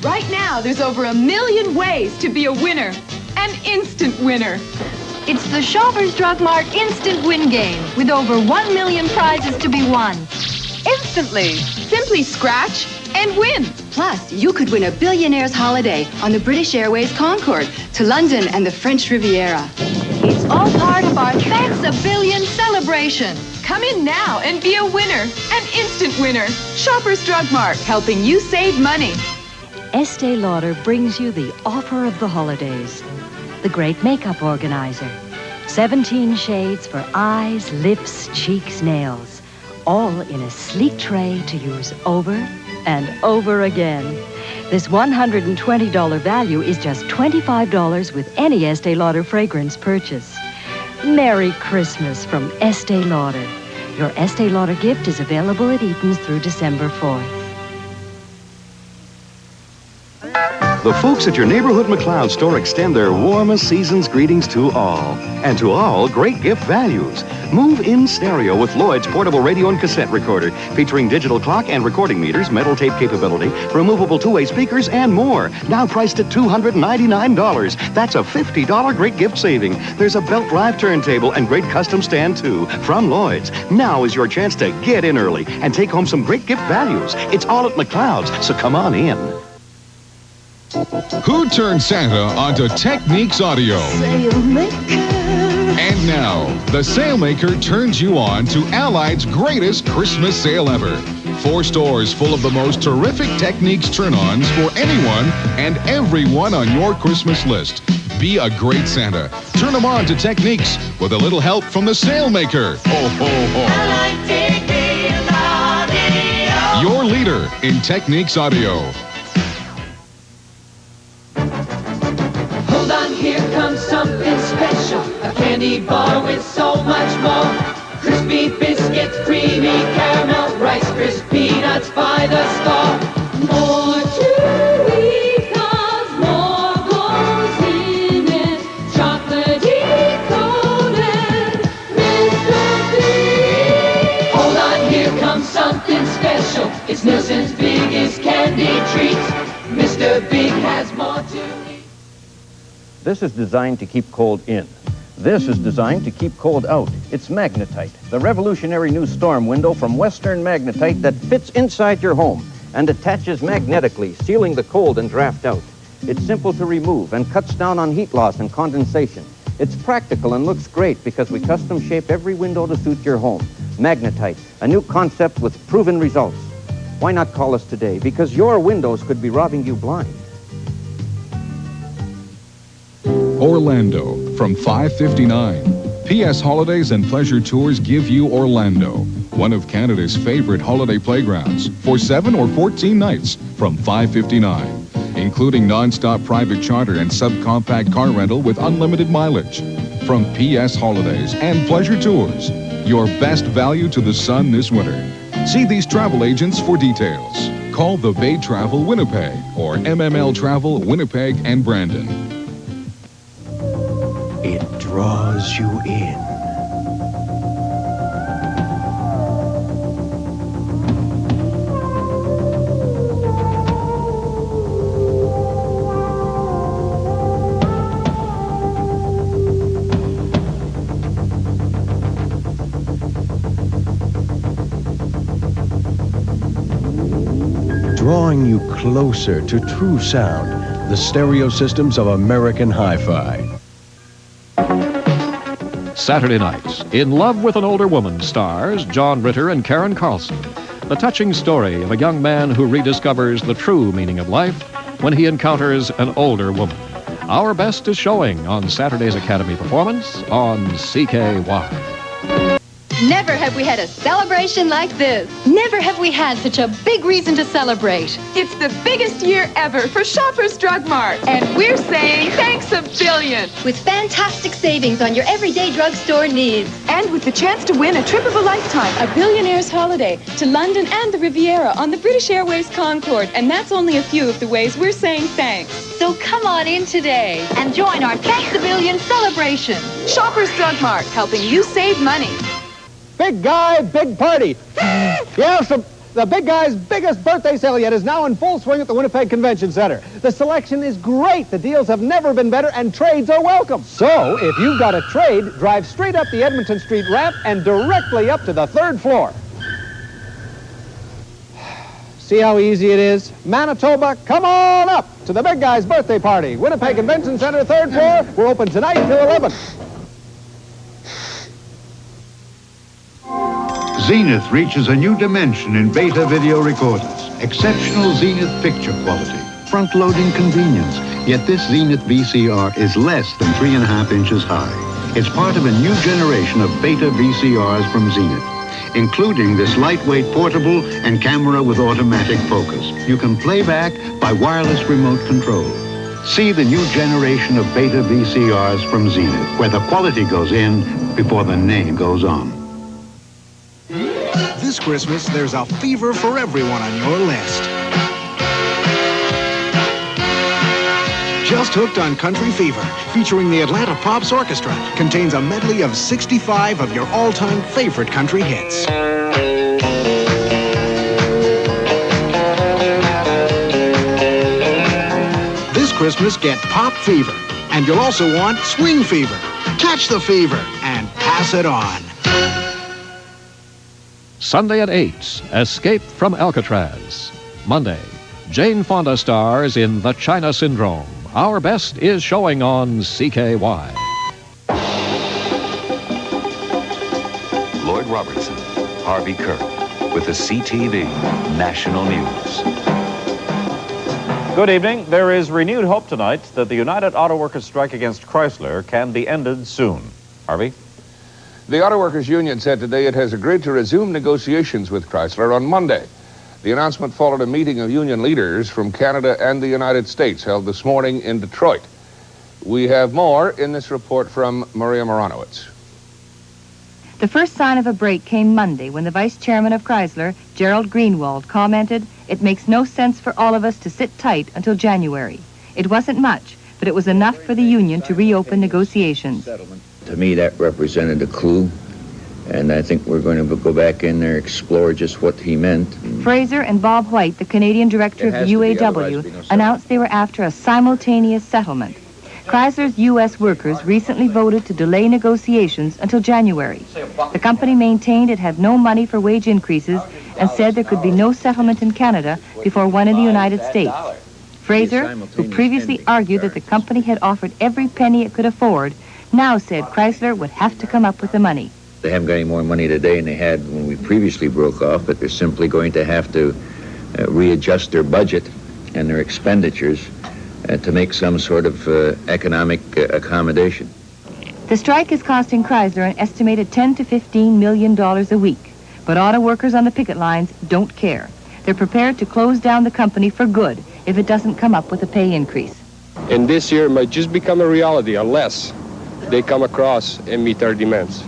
Right now, there's over 1 million ways to be a winner. An instant winner. It's the Shoppers Drug Mart Instant Win Game with over 1 million prizes to be won. Instantly. Simply scratch and win. Plus, you could win a billionaire's holiday on the British Airways Concorde to London and the French Riviera. It's all part of our Thanks a Billion celebration. Come in now and be a winner. An instant winner. Shoppers Drug Mart, helping you save money. Estee Lauder brings you the offer of the holidays. The great makeup organizer. 17 shades for eyes, lips, cheeks, nails. All in a sleek tray to use over and over again. This $120 value is just $25 with any Estee Lauder fragrance purchase. Merry Christmas from Estee Lauder. Your Estee Lauder gift is available at Eaton's through December 4th. The folks at your neighborhood MacLeod store extend their warmest season's greetings to all. And to all, great gift values. Move in stereo with Lloyd's portable radio and cassette recorder, featuring digital clock and recording meters, metal tape capability, removable two-way speakers, and more. Now priced at $299. That's a $50 great gift saving. There's a belt drive turntable and great custom stand, too, from Lloyd's. Now is your chance to get in early and take home some great gift values. It's all at MacLeod's, so come on in. Who turned Santa onto Technics Audio? And now, the Sailmaker turns you on to Allied's greatest Christmas sale ever. 4 stores full of the most terrific Technics turn-ons for anyone and everyone on your Christmas list. Be a great Santa. Turn them on to Technics with a little help from the Sailmaker. Ho, ho, ho. Your leader in Technics Audio. Here comes something special, a candy bar with so much more. Crispy biscuits, creamy caramel, Rice Crisp peanuts by the star. More to eat, 'cause more goes in it. Chocolatey coated, Mr. Big. Hold on, here comes something special. It's Nilsson's biggest candy treats. Mr. Big has more to eat. This is designed to keep cold in. This is designed to keep cold out. It's Magnetite, the revolutionary new storm window from Western Magnetite that fits inside your home and attaches magnetically, sealing the cold and draft out. It's simple to remove and cuts down on heat loss and condensation. It's practical and looks great because we custom shape every window to suit your home. Magnetite, a new concept with proven results. Why not call us today? Because your windows could be robbing you blind. Orlando from 559. PS Holidays and Pleasure Tours give you Orlando, one of Canada's favorite holiday playgrounds, for 7 or 14 nights from 559, including non-stop private charter and subcompact car rental with unlimited mileage. From PS Holidays and Pleasure Tours, your best value to the sun this winter. See these travel agents for details. Call the Bay Travel Winnipeg or MML Travel Winnipeg and Brandon. It draws you in. Drawing you closer to true sound, the stereo systems of American Hi-Fi. Saturday nights, In Love with an Older Woman stars John Ritter and Karen Carlson. The touching story of a young man who rediscovers the true meaning of life when he encounters an older woman. Our best is showing on Saturday's Academy Performance on CKY. Never have we had a celebration like this. Never have we had such a big reason to celebrate. It's the biggest year ever for Shoppers Drug Mart. And we're saying thanks a billion. With fantastic savings on your everyday drugstore needs. And with the chance to win a trip of a lifetime. A billionaire's holiday to London and the Riviera on the British Airways Concorde. And that's only a few of the ways we're saying thanks. So come on in today and join our Thanks a Billion celebration. Shoppers Drug Mart, helping you save money. Big guy, big party. Yeah, The big guy's biggest birthday sale yet is now in full swing at the Winnipeg Convention Center. The selection is great, the deals have never been better, and trades are welcome. So, if you've got a trade, drive straight up the Edmonton Street ramp and directly up to the 3rd floor. See how easy it is? Manitoba, come on up to the big guy's birthday party. Winnipeg Convention Center, 3rd floor. We're open tonight till 11. Zenith reaches a new dimension in beta video recorders. Exceptional Zenith picture quality, front-loading convenience. Yet this Zenith VCR is less than 3.5 inches high. It's part of a new generation of beta VCRs from Zenith, including this lightweight portable and camera with automatic focus. You can play back by wireless remote control. See the new generation of beta VCRs from Zenith, where the quality goes in before the name goes on. This Christmas, there's a fever for everyone on your list. Just Hooked on Country Fever, featuring the Atlanta Pops Orchestra, contains a medley of 65 of your all-time favorite country hits. This Christmas, get Pop Fever, and you'll also want Swing Fever. Catch the fever and pass it on. Sunday at 8, Escape from Alcatraz. Monday, Jane Fonda stars in The China Syndrome. Our Best is showing on CKY. Lloyd Robertson, Harvey Kirk, with the CTV National News. Good evening. There is renewed hope tonight that the United Auto Workers strike against Chrysler can be ended soon. Harvey? The Auto Workers Union said today it has agreed to resume negotiations with Chrysler on Monday. The announcement followed a meeting of union leaders from Canada and the United States held this morning in Detroit. We have more in this report from Maria Moranowitz. The first sign of a break came Monday when the vice chairman of Chrysler, Gerald Greenwald, commented, "It makes no sense for all of us to sit tight until January." It wasn't much, but it was enough for the union to reopen negotiations. To me, that represented a clue, and I think we're going to go back in there, explore just what he meant. Fraser and Bob White, the Canadian director of the UAW, announced they were after a simultaneous settlement. Chrysler's U.S. workers recently voted to delay negotiations until January. The company maintained it had no money for wage increases and said there could be no settlement in Canada before one in the United States. Fraser, who previously argued that the company had offered every penny it could afford, now said Chrysler would have to come up with the money. They haven't got any more money today than they had when we previously broke off, but they're simply going to have to readjust their budget and their expenditures to make some sort of economic accommodation. The strike is costing Chrysler an estimated $10 to $15 million a week, but auto workers on the picket lines don't care. They're prepared to close down the company for good if it doesn't come up with a pay increase. And this year might just become a reality unless they come across and meet our demands.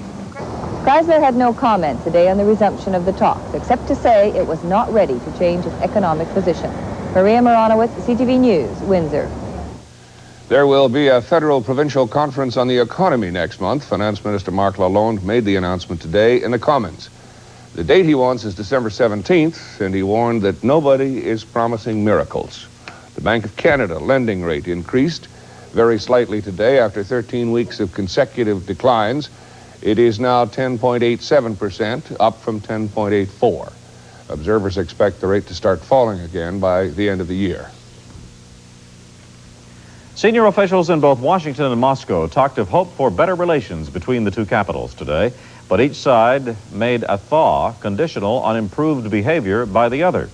Chrysler had no comment today on the resumption of the talks, except to say it was not ready to change its economic position. Maria Moranowitz, CTV News, Windsor. There will be a federal-provincial conference on the economy next month. Finance Minister Mark Lalonde made the announcement today in the Commons. The date he wants is December 17th, and he warned that nobody is promising miracles. The Bank of Canada lending rate increased very slightly today after 13 weeks of consecutive declines. It is now 10.87%, up from 10.84%. Observers expect the rate to start falling again by the end of the year. Senior officials in both Washington and Moscow talked of hope for better relations between the two capitals today, but each side made a thaw conditional on improved behavior by the other.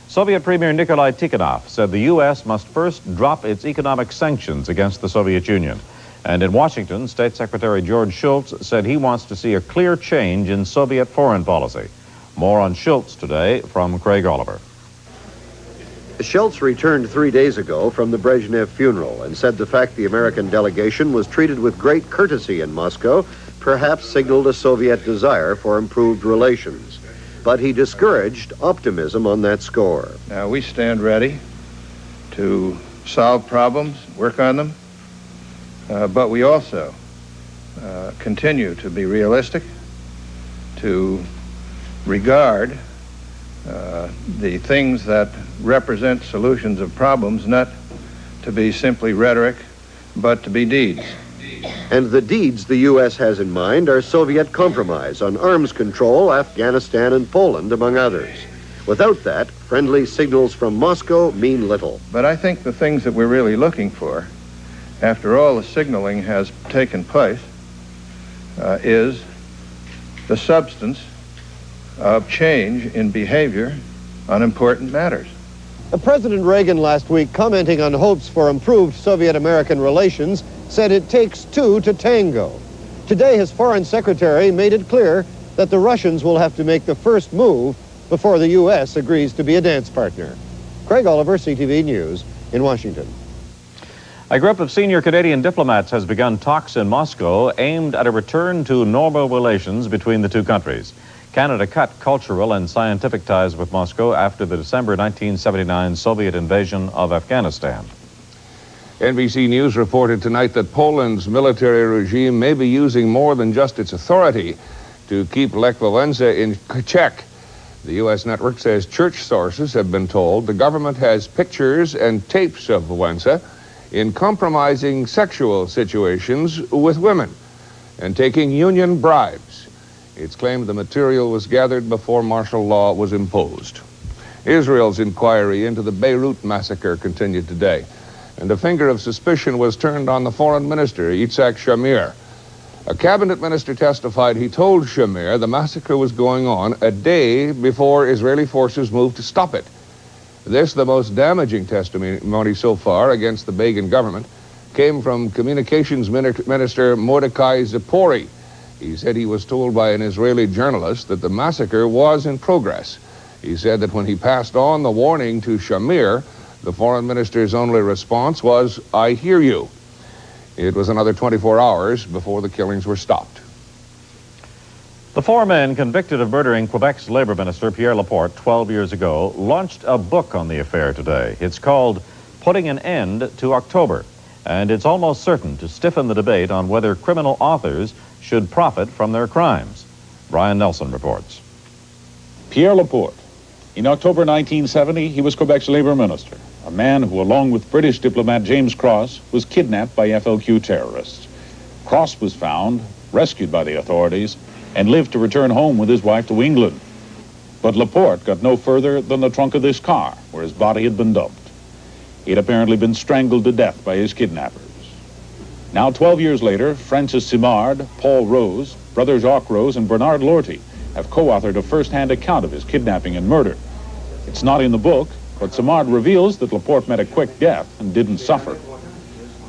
Soviet Premier Nikolai Tikhonov said the U.S. must first drop its economic sanctions against the Soviet Union. And in Washington, State Secretary George Shultz said he wants to see a clear change in Soviet foreign policy. More on Shultz today from Craig Oliver. Shultz returned 3 days ago from the Brezhnev funeral and said the fact the American delegation was treated with great courtesy in Moscow perhaps signaled a Soviet desire for improved relations. But he discouraged optimism on that score. Now, we stand ready to solve problems, work on them, but we also continue to be realistic, to regard the things that represent solutions of problems not to be simply rhetoric, but to be deeds. And the deeds the U.S. has in mind are Soviet compromise on arms control, Afghanistan and Poland, among others. Without that, friendly signals from Moscow mean little. But I think the things that we're really looking for, after all the signaling has taken place, is the substance of change in behavior on important matters. President Reagan last week, commenting on hopes for improved Soviet-American relations, said it takes two to tango. Today, his foreign secretary made it clear that the Russians will have to make the first move before the U.S. agrees to be a dance partner. Craig Oliver, CTV News, in Washington. A group of senior Canadian diplomats has begun talks in Moscow aimed at a return to normal relations between the two countries. Canada cut cultural and scientific ties with Moscow after the December 1979 Soviet invasion of Afghanistan. NBC News reported tonight that Poland's military regime may be using more than just its authority to keep Lech Wałęsa in check. The U.S. network says church sources have been told the government has pictures and tapes of Wałęsa in compromising sexual situations with women and taking union bribes. It's claimed the material was gathered before martial law was imposed. Israel's inquiry into the Beirut massacre continued today, and a finger of suspicion was turned on the foreign minister, Yitzhak Shamir. A cabinet minister testified he told Shamir the massacre was going on a day before Israeli forces moved to stop it. This, the most damaging testimony so far against the Begin government, came from Communications Minister Mordechai Zipori. He said he was told by an Israeli journalist that the massacre was in progress. He said that when he passed on the warning to Shamir, the foreign minister's only response was, "I hear you." It was another 24 hours before the killings were stopped. The four men convicted of murdering Quebec's Labor Minister Pierre Laporte 12 years ago launched a book on the affair today. It's called Putting an End to October, and it's almost certain to stiffen the debate on whether criminal authors should profit from their crimes. Brian Nelson reports. Pierre Laporte. In October 1970, he was Quebec's Labor Minister, a man who, along with British diplomat James Cross, was kidnapped by FLQ terrorists. Cross was found, rescued by the authorities, and lived to return home with his wife to England. But Laporte got no further than the trunk of this car, where his body had been dumped. He had apparently been strangled to death by his kidnappers. Now, 12 years later, Francis Simard, Paul Rose, Brother Jacques Rose, and Bernard Lortie have co-authored a first-hand account of his kidnapping and murder. It's not in the book, but Simard reveals that Laporte met a quick death and didn't suffer.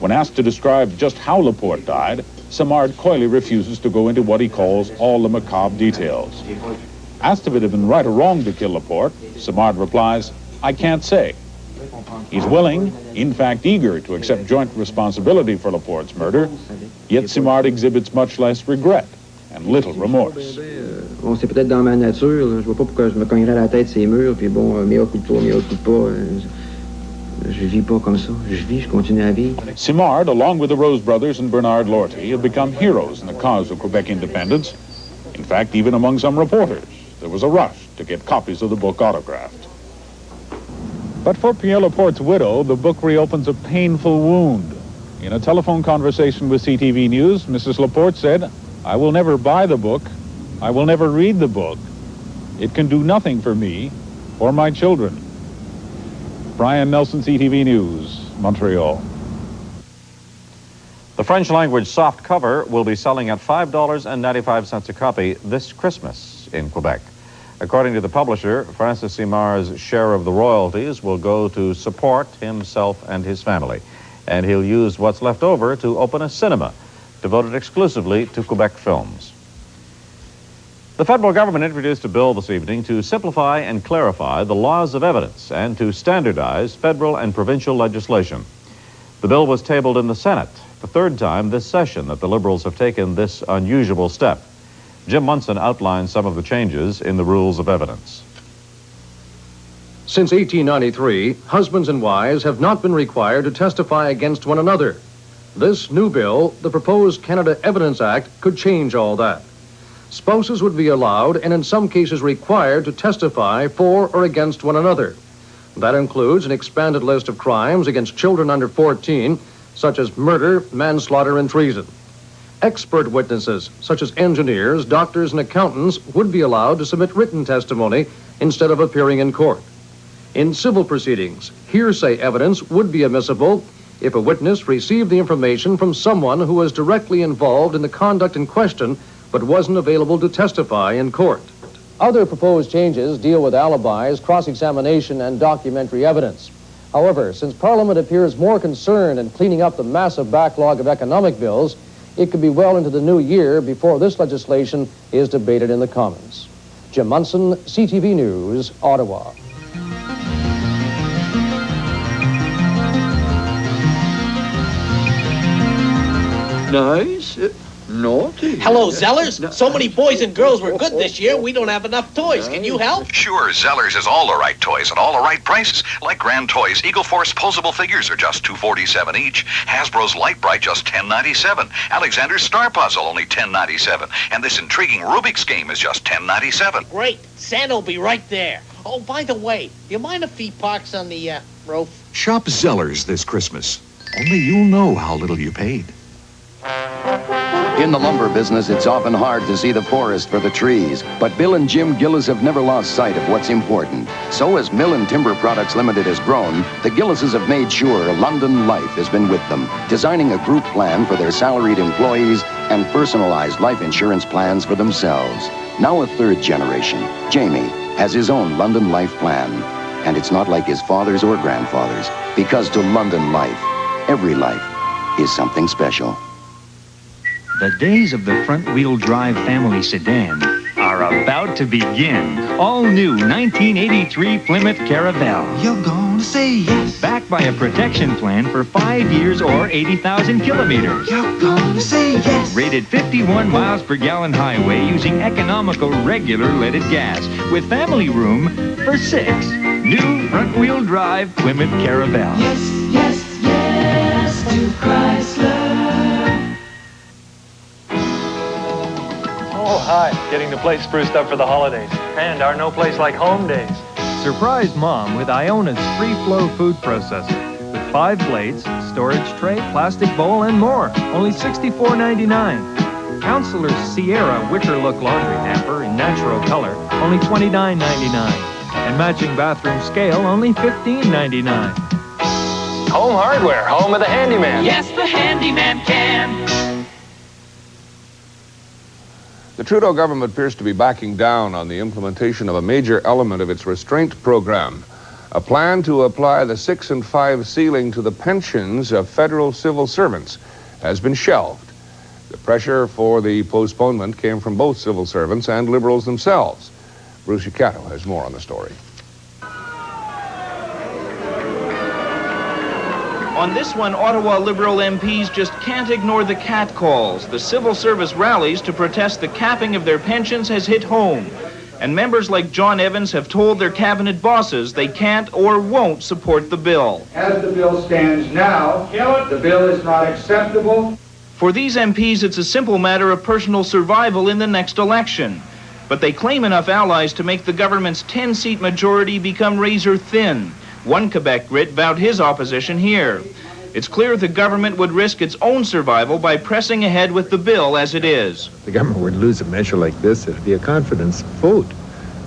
When asked to describe just how Laporte died, Simard coyly refuses to go into what he calls all the macabre details. Asked if it had been right or wrong to kill Laporte, Simard replies, "I can't say." He's willing, in fact eager, to accept joint responsibility for Laporte's murder, yet Simard exhibits much less regret and little remorse. Bon, c'est peut-être dans ma nature, là. Je vois pas pourquoi je me cognerais la tête ces murs, puis bon, mes hauts coups de pas, mes hauts coups de pas. Je vis pas comme ça. Je vis, je continue à vivre. Simard, along with the Rose brothers and Bernard Lortie, have become heroes in the cause of Quebec independence. In fact, even among some reporters, there was a rush to get copies of the book autographed. But for Pierre Laporte's widow, the book reopens a painful wound. In a telephone conversation with CTV News, Mrs. Laporte said, "I will never buy the book. I will never read the book. It can do nothing for me or my children." Brian Nelson, CTV News, Montreal. The French-language soft cover will be selling at $5.95 a copy this Christmas in Quebec. According to the publisher, Francis Simard's share of the royalties will go to support himself and his family, and he'll use what's left over to open a cinema devoted exclusively to Quebec films. The federal government introduced a bill this evening to simplify and clarify the laws of evidence and to standardize federal and provincial legislation. The bill was tabled in the Senate, the third time this session that the Liberals have taken this unusual step. Jim Munson outlines some of the changes in the rules of evidence. Since 1893, husbands and wives have not been required to testify against one another. This new bill, the proposed Canada Evidence Act, could change all that. spouses would be allowed and in some cases required to testify for or against one another. That includes an expanded list of crimes against children under 14, such as murder, manslaughter, and treason. Expert witnesses, such as engineers, doctors, and accountants, would be allowed to submit written testimony instead of appearing in court. In civil proceedings, hearsay evidence would be admissible if a witness received the information from someone who was directly involved in the conduct in question but wasn't available to testify in court. Other proposed changes deal with alibis, cross-examination, and documentary evidence. However, since Parliament appears more concerned in cleaning up the massive backlog of economic bills, it could be well into the new year before this legislation is debated in the Commons. Jim Munson, CTV News, Ottawa. Nice. Naughty. Hello, Zellers. So many boys and girls were good this year, we don't have enough toys. Can you help? Sure, Zellers has all the right toys at all the right prices. Like Grand Toys Eagle Force posable figures are just $2.47 each. Hasbro's Light Bright just $10.97. Alexander's Star Puzzle only $10.97. And this intriguing Rubik's game is just $10.97. Great. Santa will be right there. Oh, by the way, do you mind if he parks on the roof? Shop Zellers this Christmas. Only you'll know how little you paid. In the lumber business, it's often hard to see the forest for the trees. But Bill and Jim Gillis have never lost sight of what's important. So as Mill and Timber Products Limited has grown, the Gillises have made sure London Life has been with them, designing a group plan for their salaried employees and personalized life insurance plans for themselves. Now a third generation, Jamie, has his own London Life plan. And it's not like his father's or grandfather's, because to London Life, every life is something special. The days of the front-wheel drive family sedan are about to begin. All-new 1983 Plymouth Caravelle. You're gonna say yes. Backed by a protection plan for 5 years or 80,000 kilometers. You're gonna say yes. Rated 51 miles per gallon highway using economical regular leaded gas with family room for 6. New front-wheel drive Plymouth Caravelle. Yes, yes, yes to Chrysler. Oh, hi. Getting the place spruced up for the holidays. And our no place like home days. Surprise Mom with Iona's free-flow food processor. With 5 blades, storage tray, plastic bowl, and more. Only $64.99. Counselor's Sierra wicker look laundry hamper in natural color. Only $29.99. And matching bathroom scale, only $15.99. Home Hardware, home of the handyman. Yes, the handyman can. The Trudeau government appears to be backing down on the implementation of a major element of its restraint program. A plan to apply the 6 and 5 ceiling to the pensions of federal civil servants has been shelved. The pressure for the postponement came from both civil servants and Liberals themselves. Bruce Yacato has more on the story. On this one, Ottawa Liberal MPs just can't ignore the catcalls. The civil service rallies to protest the capping of their pensions has hit home. And members like John Evans have told their cabinet bosses they can't or won't support the bill. As the bill stands now, the bill is not acceptable. For these MPs, it's a simple matter of personal survival in the next election. But they claim enough allies to make the government's 10-seat majority become razor thin. One Quebec Grit vowed his opposition here. It's clear the government would risk its own survival by pressing ahead with the bill as it is. The government would lose a measure like this, it would be a confidence vote.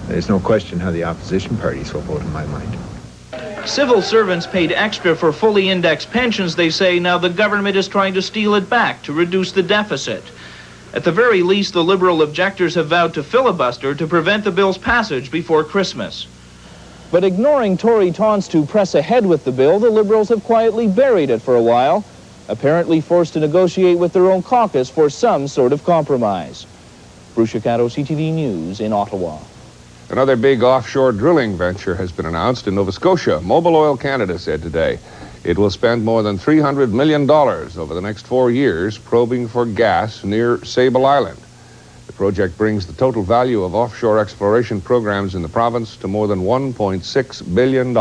There's no question how the opposition parties will vote in my mind. Civil servants paid extra for fully indexed pensions, they say. Now the government is trying to steal it back to reduce the deficit. At the very least, the Liberal objectors have vowed to filibuster to prevent the bill's passage before Christmas. But ignoring Tory taunts to press ahead with the bill, the Liberals have quietly buried it for a while, apparently forced to negotiate with their own caucus for some sort of compromise. Bruce Yacato, CTV News in Ottawa. Another big offshore drilling venture has been announced in Nova Scotia. Mobil Oil Canada said today it will spend more than $300 million over the next 4 years probing for gas near Sable Island. The project brings the total value of offshore exploration programs in the province to more than $1.6 billion.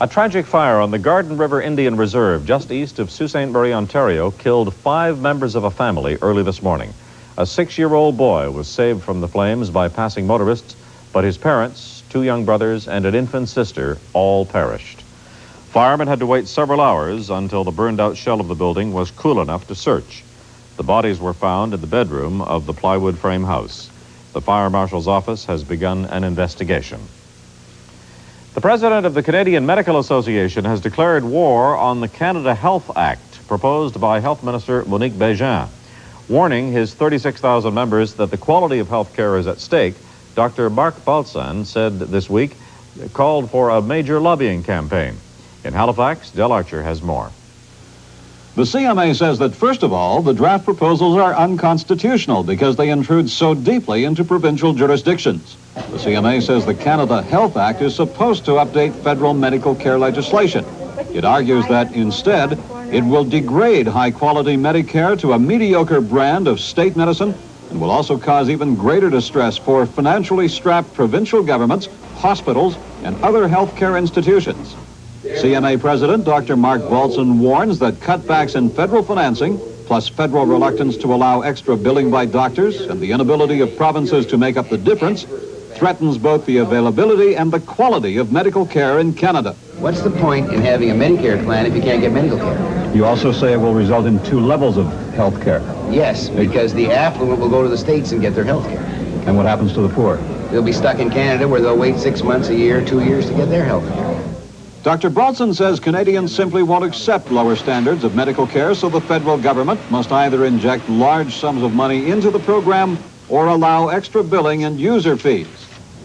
A tragic fire on the Garden River Indian Reserve just east of Sault Ste. Marie, Ontario, killed 5 members of a family early this morning. A 6-year-old boy was saved from the flames by passing motorists, but his parents, 2 young brothers, and an infant sister all perished. Firemen had to wait several hours until the burned-out shell of the building was cool enough to search. The bodies were found in the bedroom of the plywood frame house. The fire marshal's office has begun an investigation. The president of the Canadian Medical Association has declared war on the Canada Health Act proposed by Health Minister Monique Bégin. Warning his 36,000 members that the quality of health care is at stake, Dr. Mark Baltzan said this week called for a major lobbying campaign. In Halifax, Del Archer has more. The CMA says that, first of all, the draft proposals are unconstitutional because they intrude so deeply into provincial jurisdictions. The CMA says the Canada Health Act is supposed to update federal medical care legislation. It argues that, instead, it will degrade high-quality Medicare to a mediocre brand of state medicine and will also cause even greater distress for financially strapped provincial governments, hospitals, and other healthcare institutions. CMA President Dr. Mark Baltzan warns that cutbacks in federal financing, plus federal reluctance to allow extra billing by doctors and the inability of provinces to make up the difference, threatens both the availability and the quality of medical care in Canada. What's the point in having a Medicare plan if you can't get medical care? You also say it will result in 2 levels of health care. Yes, because the affluent will go to the States and get their health care. And what happens to the poor? They'll be stuck in Canada where they'll wait 6 months, a year, 2 years to get their health care. Dr. Baltzan says Canadians simply won't accept lower standards of medical care, so the federal government must either inject large sums of money into the program or allow extra billing and user fees.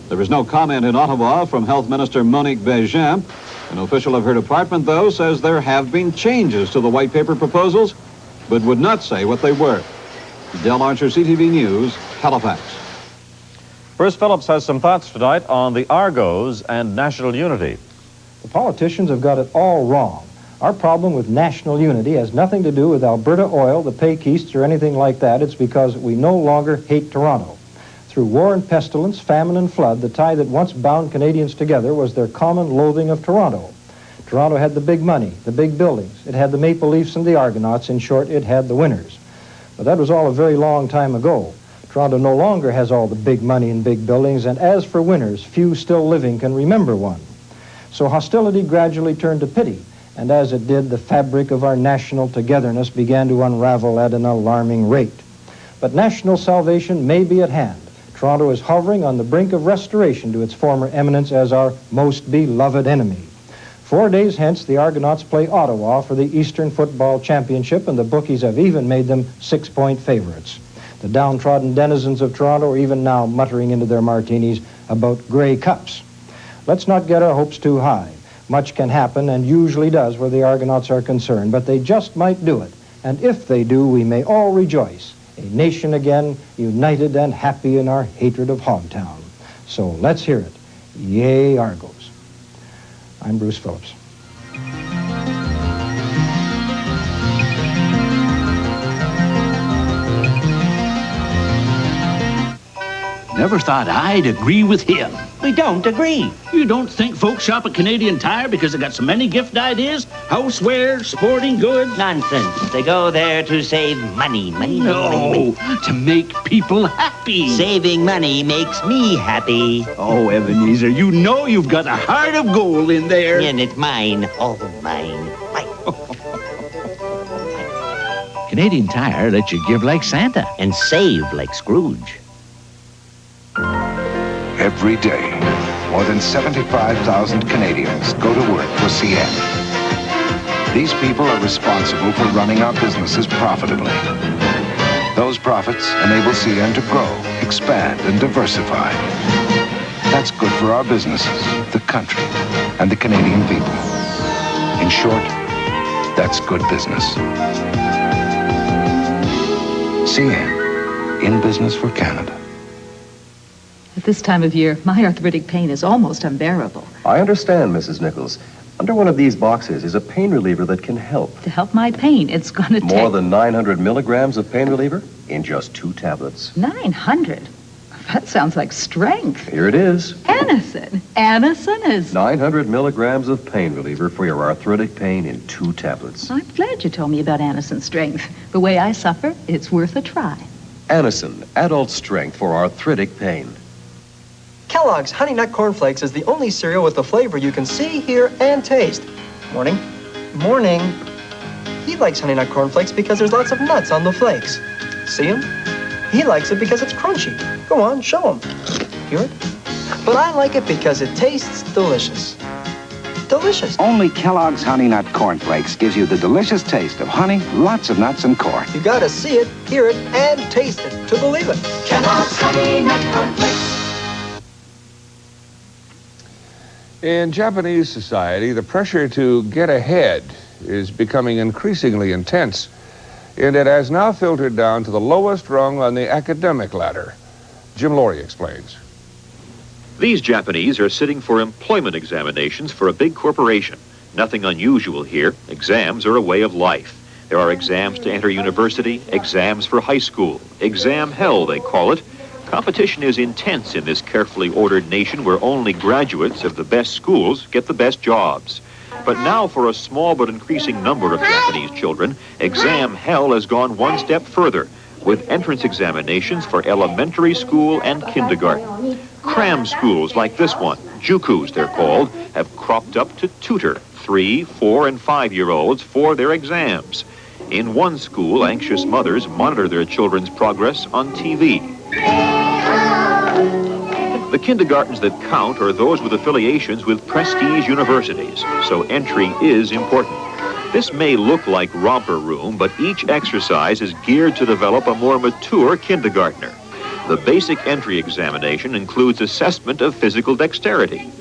There is no comment in Ottawa from Health Minister Monique Bégin. An official of her department, though, says there have been changes to the white paper proposals, but would not say what they were. Del Archer, CTV News, Halifax. Bruce Phillips has some thoughts tonight on the Argos and national unity. The politicians have got it all wrong. Our problem with national unity has nothing to do with Alberta Oil, the Paykeests, or anything like that. It's because we no longer hate Toronto. Through war and pestilence, famine and flood, the tie that once bound Canadians together was their common loathing of Toronto. Toronto had the big money, the big buildings. It had the Maple Leafs and the Argonauts. In short, it had the winners. But that was all a very long time ago. Toronto no longer has all the big money and big buildings, and as for winners, few still living can remember one. So hostility gradually turned to pity, and as it did, the fabric of our national togetherness began to unravel at an alarming rate. But national salvation may be at hand. Toronto is hovering on the brink of restoration to its former eminence as our most beloved enemy. 4 days hence, the Argonauts play Ottawa for the Eastern Football Championship, and the bookies have even made them 6-point favorites. The downtrodden denizens of Toronto are even now muttering into their martinis about Grey Cups. Let's not get our hopes too high. Much can happen, and usually does, where the Argonauts are concerned, but they just might do it. And if they do, we may all rejoice. A nation again, united and happy in our hatred of Hogtown. So let's hear it. Yay, Argos. I'm Bruce Phillips. Never thought I'd agree with him. We don't agree. You don't think folks shop at Canadian Tire because they got so many gift ideas? Housewares, sporting goods? Nonsense. They go there to save money. No, to make people happy. Saving money makes me happy. Oh, Ebenezer, you know you've got a heart of gold in there. And it's mine. All mine. Canadian Tire lets you give like Santa. And save like Scrooge. Every day, more than 75,000 Canadians go to work for CN. These people are responsible for running our businesses profitably. Those profits enable CN to grow, expand, and diversify. That's good for our businesses, the country, and the Canadian people. In short, that's good business. CN, in business for Canada. At this time of year, my arthritic pain is almost unbearable. I understand, Mrs. Nichols. Under one of these boxes is a pain reliever that can help. To help my pain, it's going to take... More than 900 milligrams of pain reliever in just 2 tablets. 900? That sounds like strength. Here it is. Anacin. Anacin is... 900 milligrams of pain reliever for your arthritic pain in 2 tablets. I'm glad you told me about Anacin's strength. The way I suffer, it's worth a try. Anacin, adult strength for arthritic pain. Kellogg's Honey Nut Corn Flakes is the only cereal with the flavor you can see, hear, and taste. Morning. Morning. He likes Honey Nut Corn Flakes because there's lots of nuts on the flakes. See him? He likes it because it's crunchy. Go on, show him. Hear it? But I like it because it tastes delicious. Delicious. Only Kellogg's Honey Nut Corn Flakes gives you the delicious taste of honey, lots of nuts, and corn. You gotta see it, hear it, and taste it to believe it. Kellogg's Honey Nut Corn Flakes. In Japanese society, the pressure to get ahead is becoming increasingly intense, and it has now filtered down to the lowest rung on the academic ladder. Jim Laurie explains. These Japanese are sitting for employment examinations for a big corporation. Nothing unusual here. Exams are a way of life. There are exams to enter university, exams for high school, exam hell, they call it. Competition is intense in this carefully ordered nation where only graduates of the best schools get the best jobs. But now for a small but increasing number of Japanese children, exam hell has gone one step further with entrance examinations for elementary school and kindergarten. Cram schools like this one, jukus they're called, have cropped up to tutor 3-, 4-, and 5-year-olds for their exams. In one school, anxious mothers monitor their children's progress on TV. The kindergartens that count are those with affiliations with prestige universities, so entry is important. This may look like romper room, but each exercise is geared to develop a more mature kindergartner. The basic entry examination includes assessment of physical dexterity,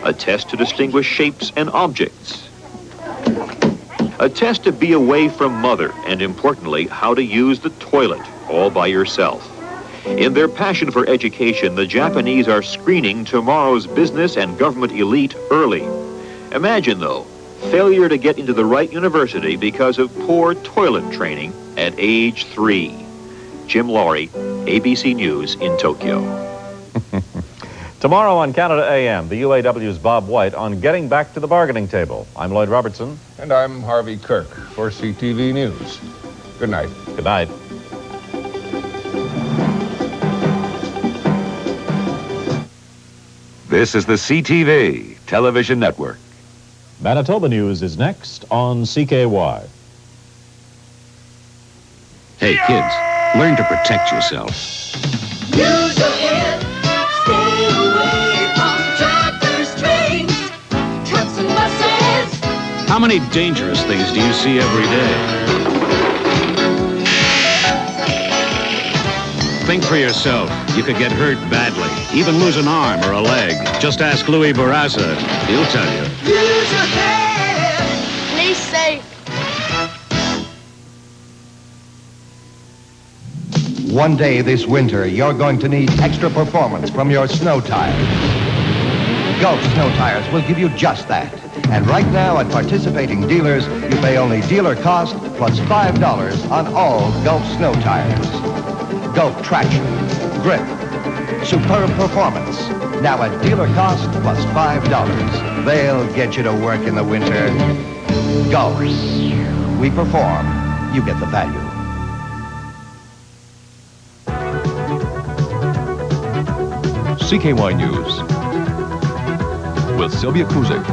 a test to distinguish shapes and objects, a test to be away from mother, and importantly, how to use the toilet all by yourself. In their passion for education, the Japanese are screening tomorrow's business and government elite early. Imagine, though, failure to get into the right university because of poor toilet training at age 3. Jim Laurie, ABC News in Tokyo. Tomorrow on Canada AM, the UAW's Bob White on getting back to the bargaining table. I'm Lloyd Robertson. And I'm Harvey Kirk for CTV News. Good night. Good night. This is the CTV Television Network. Manitoba News is next on CKY. Hey, kids, learn to protect yourself. Use your head. Stay away from tractors, trains, trucks, and buses. How many dangerous things do you see every day? Think for yourself. You could get hurt badly, even lose an arm or a leg. Just ask Louis Barassa. He'll tell you. Use your head. Play safe. One day this winter, you're going to need extra performance from your snow tires. Gulf Snow Tires will give you just that. And right now at participating dealers, you pay only dealer cost plus $5 on all Gulf Snow Tires. Gulf traction, grip, superb performance. Now at dealer cost plus $5. They'll get you to work in the winter. Gulf. We perform. You get the value. CKY News with Sylvia Kuzik.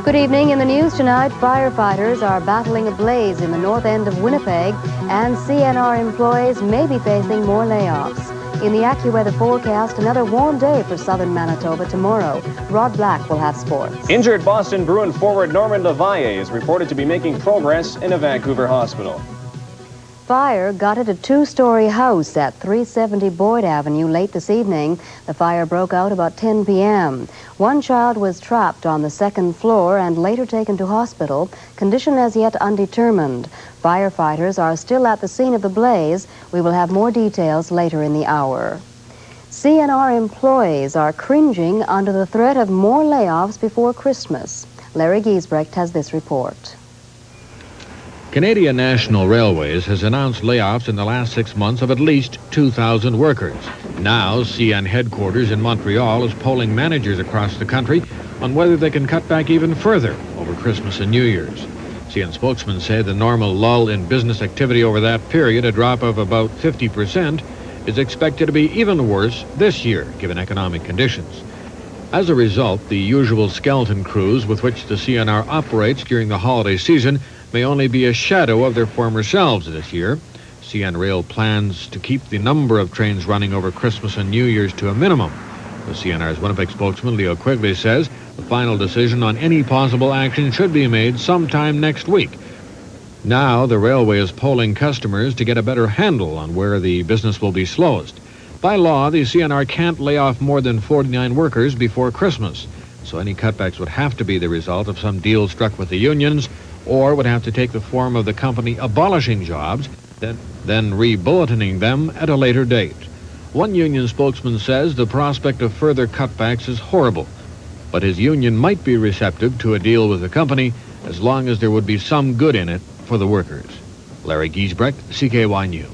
Good evening. In the news tonight, firefighters are battling a blaze in the north end of Winnipeg, and CNR employees may be facing more layoffs. In the AccuWeather forecast, another warm day for southern Manitoba tomorrow. Rod Black will have sports. Injured Boston Bruin forward Norman Lavalle is reported to be making progress in a Vancouver hospital. Fire gutted a two-story house at 370 Boyd Avenue late this evening. The fire broke out about 10 p.m. One child was trapped on the second floor and later taken to hospital, condition as yet undetermined. Firefighters are still at the scene of the blaze. We will have more details later in the hour. CNR employees are cringing under the threat of more layoffs before Christmas. Larry Giesbrecht has this report. Canadian National Railways has announced layoffs in the last 6 months of at least 2,000 workers. Now, CN headquarters in Montreal is polling managers across the country on whether they can cut back even further over Christmas and New Year's. CN spokesmen say the normal lull in business activity over that period, a drop of about 50%, is expected to be even worse this year, given economic conditions. As a result, the usual skeleton crews with which the CNR operates during the holiday season may only be a shadow of their former selves this year. CN Rail plans to keep the number of trains running over Christmas and New Year's to a minimum. The CNR's Winnipeg spokesman, Leo Quigley, says the final decision on any possible action should be made sometime next week. Now, the railway is polling customers to get a better handle on where the business will be slowest. By law, the CNR can't lay off more than 49 workers before Christmas, so any cutbacks would have to be the result of some deal struck with the unions, or would have to take the form of the company abolishing jobs, then re-bulleting them at a later date. One union spokesman says the prospect of further cutbacks is horrible, but his union might be receptive to a deal with the company as long as there would be some good in it for the workers. Larry Giesbrecht, CKY News.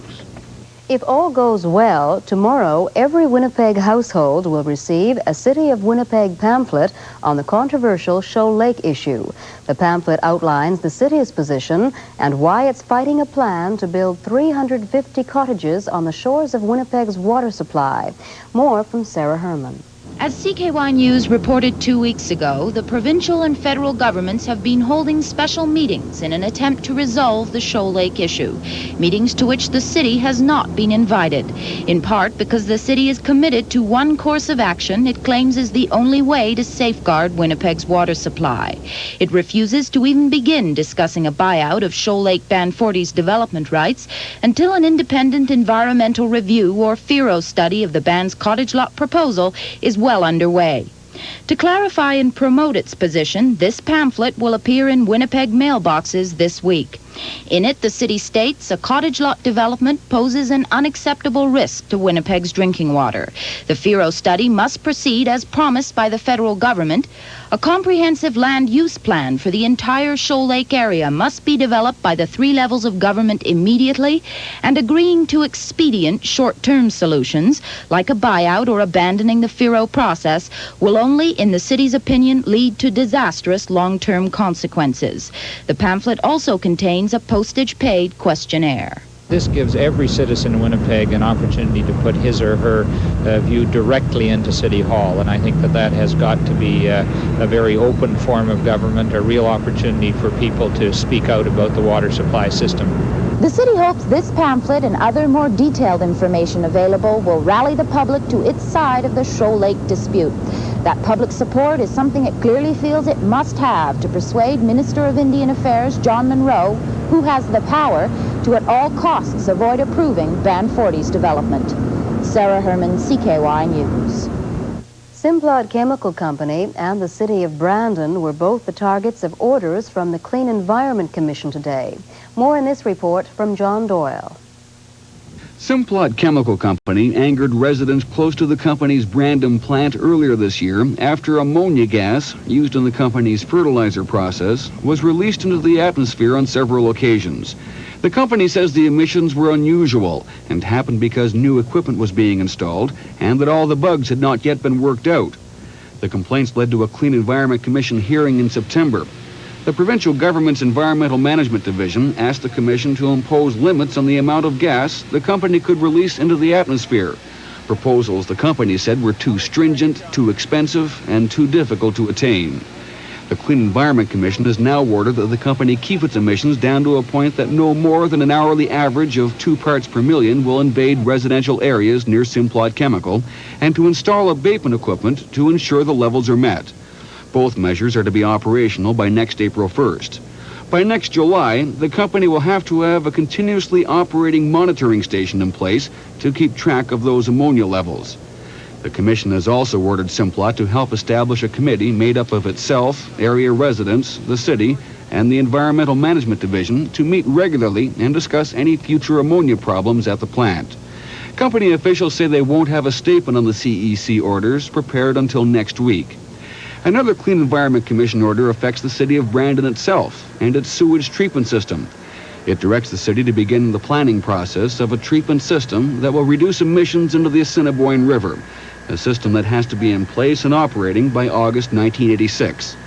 If all goes well, tomorrow every Winnipeg household will receive a City of Winnipeg pamphlet on the controversial Shoal Lake issue. The pamphlet outlines the city's position and why it's fighting a plan to build 350 cottages on the shores of Winnipeg's water supply. More from Sarah Herman. As CKY News reported 2 weeks ago, the provincial and federal governments have been holding special meetings in an attempt to resolve the Shoal Lake issue, meetings to which the city has not been invited, in part because the city is committed to one course of action it claims is the only way to safeguard Winnipeg's water supply. It refuses to even begin discussing a buyout of Shoal Lake Band 40's development rights until an independent environmental review or FERO study of the band's cottage lot proposal is well underway. To clarify and promote its position, this pamphlet will appear in Winnipeg mailboxes this week. In it, the city states a cottage lot development poses an unacceptable risk to Winnipeg's drinking water. The FERO study must proceed as promised by the federal government. A comprehensive land use plan for the entire Shoal Lake area must be developed by the 3 levels of government immediately, and agreeing to expedient short-term solutions, like a buyout or abandoning the FERO process, will only, in the city's opinion, lead to disastrous long-term consequences. The pamphlet also contains a postage-paid questionnaire. This gives every citizen in Winnipeg an opportunity to put his or her view directly into City Hall, and I think that has got to be a very open form of government, a real opportunity for people to speak out about the water supply system. The city hopes this pamphlet and other more detailed information available will rally the public to its side of the Shoal Lake dispute. That public support is something it clearly feels it must have to persuade Minister of Indian Affairs John Munro, who has the power to at all costs avoid approving Band 40's development. Sarah Herman, CKY News. Simplot Chemical Company and the City of Brandon were both the targets of orders from the Clean Environment Commission today. More in this report from John Doyle. Simplot Chemical Company angered residents close to the company's Brandon plant earlier this year after ammonia gas, used in the company's fertilizer process, was released into the atmosphere on several occasions. The company says the emissions were unusual and happened because new equipment was being installed and that all the bugs had not yet been worked out. The complaints led to a Clean Environment Commission hearing in September. The provincial government's Environmental Management Division asked the commission to impose limits on the amount of gas the company could release into the atmosphere. Proposals the company said were too stringent, too expensive, and too difficult to attain. The Clean Environment Commission has now ordered that the company keep its emissions down to a point that no more than an hourly average of 2 parts per million will invade residential areas near Simplot Chemical, and to install abatement equipment to ensure the levels are met. Both measures are to be operational by next April 1st. By next July, the company will have to have a continuously operating monitoring station in place to keep track of those ammonia levels. The commission has also ordered Simplot to help establish a committee made up of itself, area residents, the city, and the Environmental Management Division to meet regularly and discuss any future ammonia problems at the plant. Company officials say they won't have a statement on the CEC orders prepared until next week. Another Clean Environment Commission order affects the city of Brandon itself and its sewage treatment system. It directs the city to begin the planning process of a treatment system that will reduce emissions into the Assiniboine River, a system that has to be in place and operating by August 1986.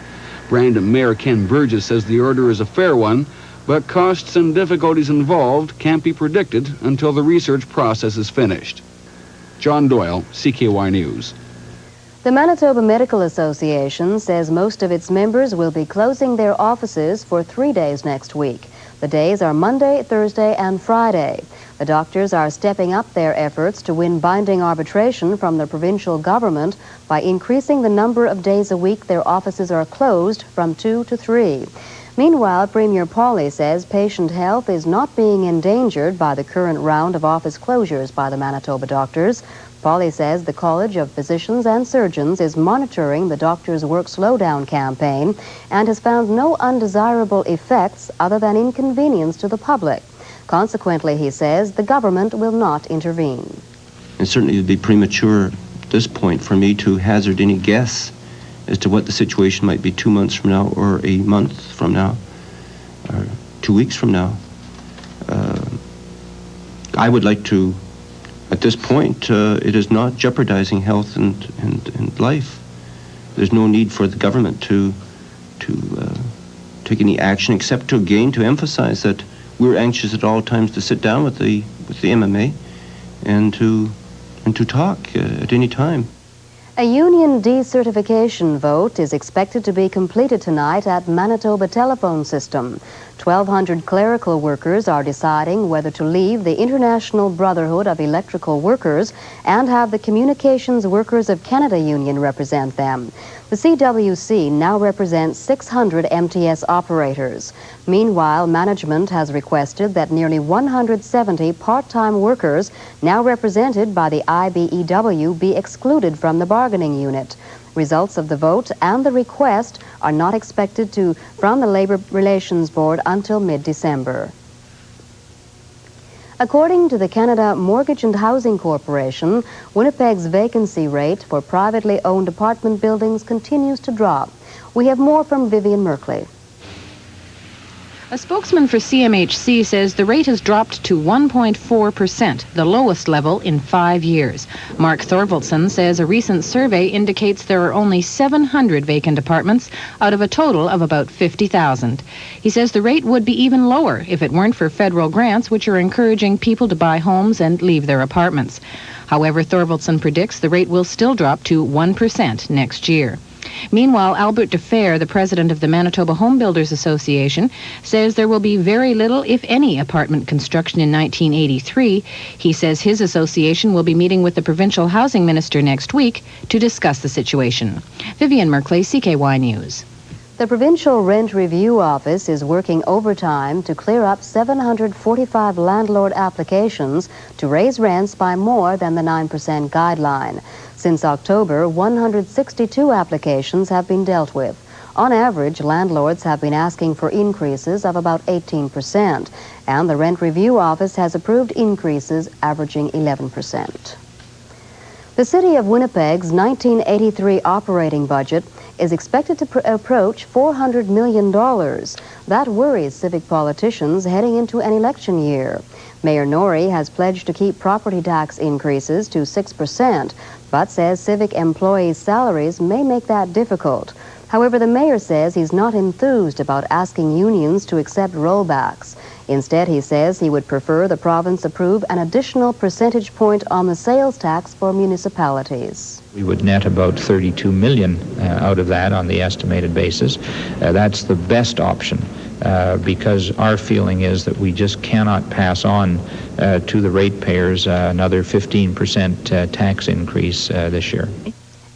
Brandon Mayor Ken Burgess says the order is a fair one, but costs and difficulties involved can't be predicted until the research process is finished. John Doyle, CKY News. The Manitoba Medical Association says most of its members will be closing their offices for 3 days next week. The days are Monday, Thursday, and Friday. The doctors are stepping up their efforts to win binding arbitration from the provincial government by increasing the number of days a week their offices are closed from 2 to 3. Meanwhile, Premier Pauly says patient health is not being endangered by the current round of office closures by the Manitoba doctors. Pauly says the College of Physicians and Surgeons is monitoring the Doctors' Work Slowdown campaign and has found no undesirable effects other than inconvenience to the public. Consequently, he says, the government will not intervene. And certainly it would be premature at this point for me to hazard any guess as to what the situation might be 2 months from now, or a month from now, or 2 weeks from now. I would like to, at this point, it is not jeopardizing health and life. There's no need for the government to take any action, except to emphasize that we're anxious at all times to sit down with the MMA and to talk at any time. A union decertification vote is expected to be completed tonight at Manitoba Telephone System. 1,200 clerical workers are deciding whether to leave the International Brotherhood of Electrical Workers and have the Communications Workers of Canada Union represent them. The CWC now represents 600 MTS operators. Meanwhile, management has requested that nearly 170 part-time workers, now represented by the IBEW, be excluded from the bargaining unit. Results of the vote and the request are not expected from the Labor Relations Board until mid-December. According to the Canada Mortgage and Housing Corporation, Winnipeg's vacancy rate for privately owned apartment buildings continues to drop. We have more from Vivian Merkley. A spokesman for CMHC says the rate has dropped to 1.4%, the lowest level in 5 years. Mark Thorvaldson says a recent survey indicates there are only 700 vacant apartments out of a total of about 50,000. He says the rate would be even lower if it weren't for federal grants, which are encouraging people to buy homes and leave their apartments. However, Thorvaldson predicts the rate will still drop to 1% next year. Meanwhile, Albert DeFair, the president of the Manitoba Home Builders Association, says there will be very little, if any, apartment construction in 1983. He says his association will be meeting with the provincial housing minister next week to discuss the situation. Vivian Merkley, CKY News. The Provincial Rent Review Office is working overtime to clear up 745 landlord applications to raise rents by more than the 9% guideline. Since October, 162 applications have been dealt with. On average, landlords have been asking for increases of about 18%, and the Rent Review Office has approved increases averaging 11%. The City of Winnipeg's 1983 operating budget is expected to approach $400 million. That worries civic politicians heading into an election year. Mayor Norrie has pledged to keep property tax increases to 6%, but says civic employees' salaries may make that difficult. However, the mayor says he's not enthused about asking unions to accept rollbacks. Instead, he says he would prefer the province approve an additional percentage point on the sales tax for municipalities. We would net about $32 million out of that on the estimated basis. That's the best option because our feeling is that we just cannot pass on to the ratepayers another 15% tax increase this year.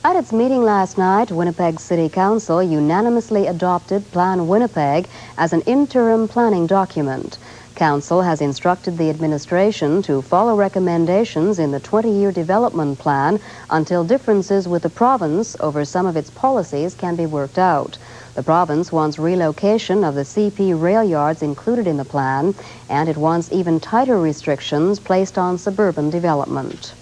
At its meeting last night, Winnipeg City Council unanimously adopted Plan Winnipeg as an interim planning document. Council has instructed the administration to follow recommendations in the 20-year development plan until differences with the province over some of its policies can be worked out. The province wants relocation of the CP rail yards included in the plan, and it wants even tighter restrictions placed on suburban development.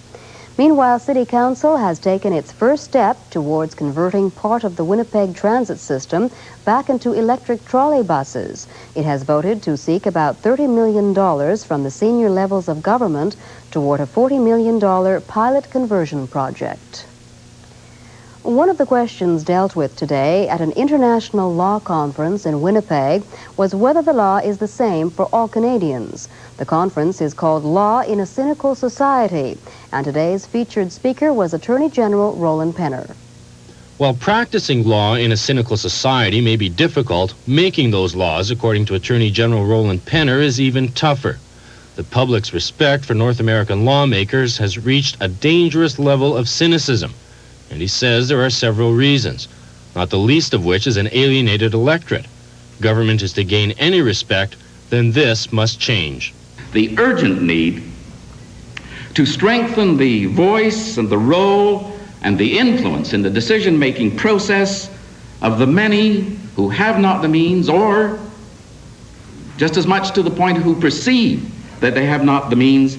Meanwhile, City Council has taken its first step towards converting part of the Winnipeg transit system back into electric trolley buses. It has voted to seek about $30 million from the senior levels of government toward a $40 million pilot conversion project. One of the questions dealt with today at an international law conference in Winnipeg was whether the law is the same for all Canadians. The conference is called Law in a Cynical Society, and today's featured speaker was Attorney General Roland Penner. While practicing law in a cynical society may be difficult, making those laws, according to Attorney General Roland Penner, is even tougher. The public's respect for North American lawmakers has reached a dangerous level of cynicism, and he says there are several reasons, not the least of which is an alienated electorate. Government is to gain any respect, then this must change. The urgent need to strengthen the voice and the role and the influence in the decision-making process of the many who have not the means, or just as much to the point who perceive that they have not the means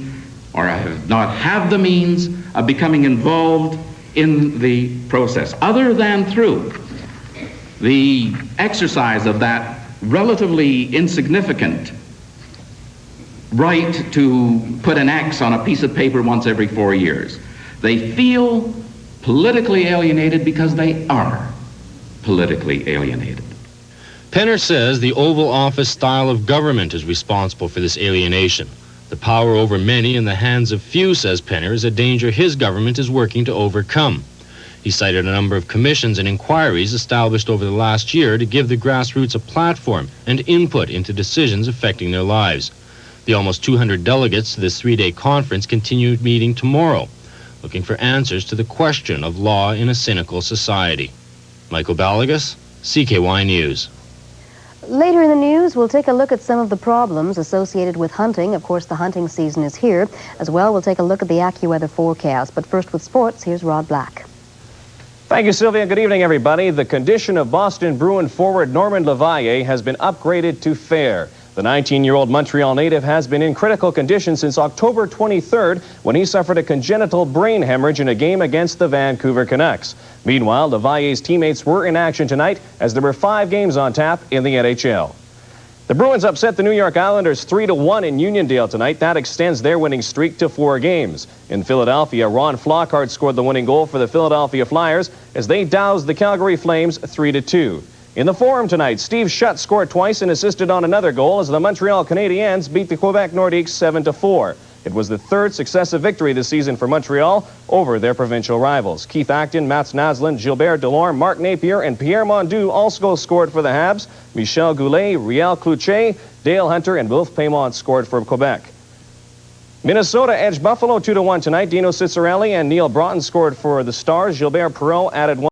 or have the means of becoming involved in the process, other than through the exercise of that relatively insignificant right to put an X on a piece of paper once every 4 years. They feel politically alienated because they are politically alienated. Penner says the Oval Office style of government is responsible for this alienation. The power over many in the hands of few, says Penner, is a danger his government is working to overcome. He cited a number of commissions and inquiries established over the last year to give the grassroots a platform and input into decisions affecting their lives. The almost 200 delegates to this three-day conference continue meeting tomorrow, looking for answers to the question of law in a cynical society. Michael Balagas, CKY News. Later in the news, we'll take a look at some of the problems associated with hunting. Of course, the hunting season is here. As well, we'll take a look at the AccuWeather forecast. But first with sports, here's Rod Black. Thank you, Sylvia. Good evening, everybody. The condition of Boston Bruin forward Normand Lavalle has been upgraded to fair. The 19-year-old Montreal native has been in critical condition since October 23rd when he suffered a congenital brain hemorrhage in a game against the Vancouver Canucks. Meanwhile, Lavalle's teammates were in action tonight as there were 5 games on tap in the NHL. The Bruins upset the New York Islanders 3-1 in Uniondale tonight. That extends their winning streak to 4 games. In Philadelphia, Ron Flockhart scored the winning goal for the Philadelphia Flyers as they doused the Calgary Flames 3-2. In the Forum tonight, Steve Schutt scored twice and assisted on another goal as the Montreal Canadiens beat the Quebec Nordiques 7-4. It was the 3rd successive victory this season for Montreal over their provincial rivals. Keith Acton, Mats Naslund, Gilbert Delorme, Mark Napier, and Pierre Mondu also scored for the Habs. Michel Goulet, Riel Cloutier, Dale Hunter, and Wilf Paymont scored for Quebec. Minnesota edged Buffalo 2-1 tonight. Dino Ciccarelli and Neil Broughton scored for the Stars. Gilbert Perreault added 1.